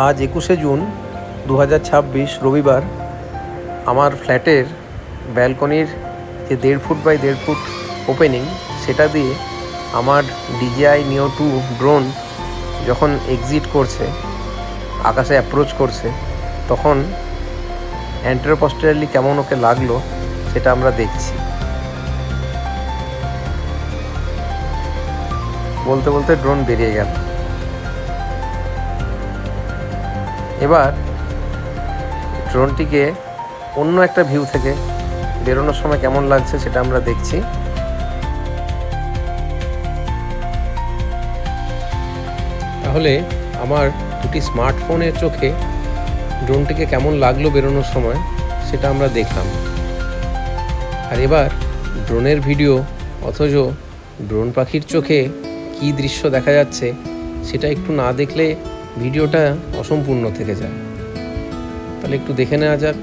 আজ 21শে জুন 2026 রবিবার। আমার ফ্ল্যাটের ব্যালকনির যে 1.5 ফুট বাই 1.5 ফুট ওপেনিং, সেটা দিয়ে আমার DJI Neo 2 ড্রোন যখন এক্সিট করছে, আকাশে অ্যাপ্রোচ করছে, তখন অ্যান্টেরোপস্টেরিয়ারলি কেমন ওকে লাগলো সেটা আমরা দেখছি। বলতে বলতে ড্রোন বেরিয়ে গেল। এবার ড্রোনটিকে অন্য একটা ভিউ থেকে বেরোনোর সময় কেমন লাগছে সেটা আমরা দেখছি। তাহলে আমার দুটি স্মার্টফোনের চোখে ড্রোনটিকে কেমন লাগলো বেরোনোর সময় সেটা আমরা দেখলাম। আর এবার ড্রোনের ভিডিও অথচ ড্রোন পাখির চোখে কী দৃশ্য দেখা যাচ্ছে সেটা একটু না দেখলে ভিডিওটা অসম্পূর্ণ থেকে যায়। তাহলে একটু দেখে নেওয়া যাক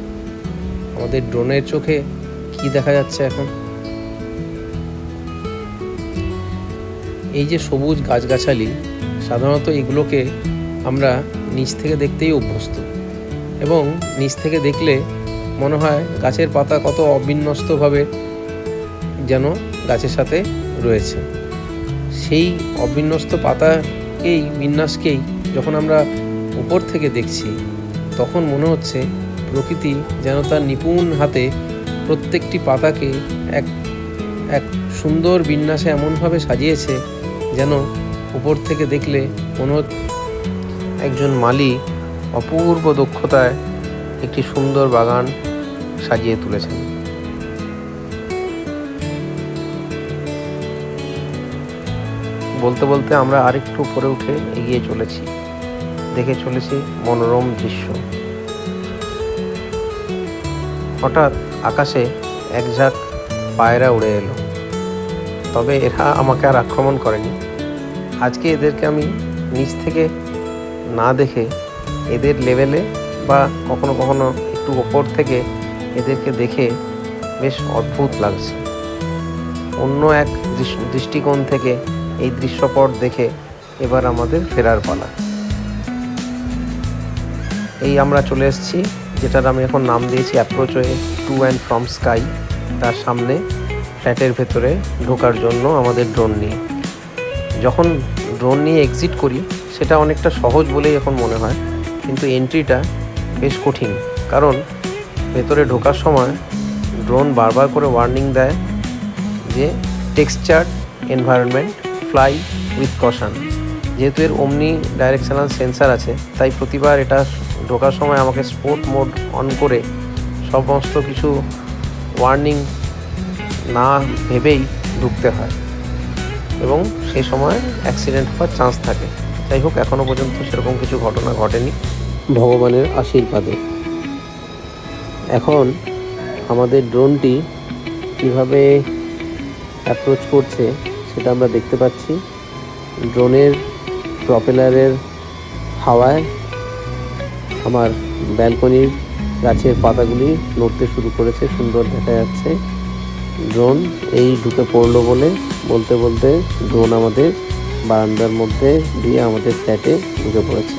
আমাদের ড্রোনের চোখে কি দেখা যাচ্ছে এখন। এই যে সবুজ গাছগাছালি, সাধারণত এগুলোকে আমরা নিচ থেকে দেখতেই অভ্যস্ত, এবং নিচ থেকে দেখলে মনে হয় গাছের পাতা কত অবিন্যস্তভাবে যেন গাছের সাথে রয়েছে। সেই অবিন্যস্ত পাতাকেই, বিন্যাসকেই যখন আমরা উপর থেকে দেখছি, তখন মনে হচ্ছে প্রকৃতি যেন তার নিপুণ হাতে প্রত্যেকটি পাতাকে এক সুন্দর বিন্যাসে এমনভাবে সাজিয়েছে যেন উপর থেকে দেখলে কোনো একজন মালি অপূর্ব দক্ষতায় একটি সুন্দর বাগান সাজিয়ে তুলেছেন। বলতে বলতে আমরা আরেকটু উপরে উঠে এগিয়ে চলেছি, দেখে চলেছি মনোরম দৃশ্য। হঠাৎ আকাশে এক ঝাঁক পায়রা উড়ে এলো, তবে এরা আমাকে আর আক্রমণ করেনি। আজকে এদেরকে আমি নিচ থেকে না দেখে এদের লেভেলে বা কখনো কখনো একটু ওপর থেকে এদেরকে দেখে বেশ অদ্ভুত লাগছে। অন্য এক দৃষ্টিকোণ থেকে এই দৃশ্যপট দেখে এবার আমাদের ফেরার পালা। এই আমরা চলে এসেছি যেটার আমি এখন নাম দিয়েছি অ্যাপ্রোচওয়ে টু অ্যান্ড ফ্রম স্কাই। তার সামনে ফ্ল্যাটের ভেতরে ঢোকার জন্য আমাদের ড্রোন নিয়ে। যখন ড্রোন নিয়ে এক্সিট করি সেটা অনেকটা সহজ বলেই এখন মনে হয়, কিন্তু এন্ট্রিটা বেশ কঠিন। কারণ ভেতরে ঢোকার সময় ড্রোন বারবার করে ওয়ার্নিং দেয় যে textured environment, fly with caution. যেহেতু এর ওমনি ডাইরেকশনাল সেন্সার আছে, তাই প্রতিবার এটা ঢোকার সময় আমাকে স্পোর্ট মোড অন করে সমস্ত কিছু ওয়ার্নিং না ভেবেই ঢুকতে হয়, এবং সেই সময় অ্যাক্সিডেন্ট হওয়ার চান্স থাকে। যাই হোক, এখনও পর্যন্ত সেরকম কিছু ঘটনা ঘটেনি, ভগবানের আশীর্বাদে। এখন আমাদের ড্রোনটি কীভাবে অ্যাপ্রোচ করছে সেটা আমরা দেখতে পাচ্ছি। ড্রোনের প্রপেলারের হাওয়ায় আমার ব্যালকনির গাছের পাতাগুলি নড়তে শুরু করেছে, সুন্দর দেখা যাচ্ছে। ড্রোন এই ঢুকে পড়লো বলতে বলতে ড্রোন আমাদের বারান্দার মধ্যে দিয়ে আমাদের ফ্ল্যাটে ঢুকে পড়েছে।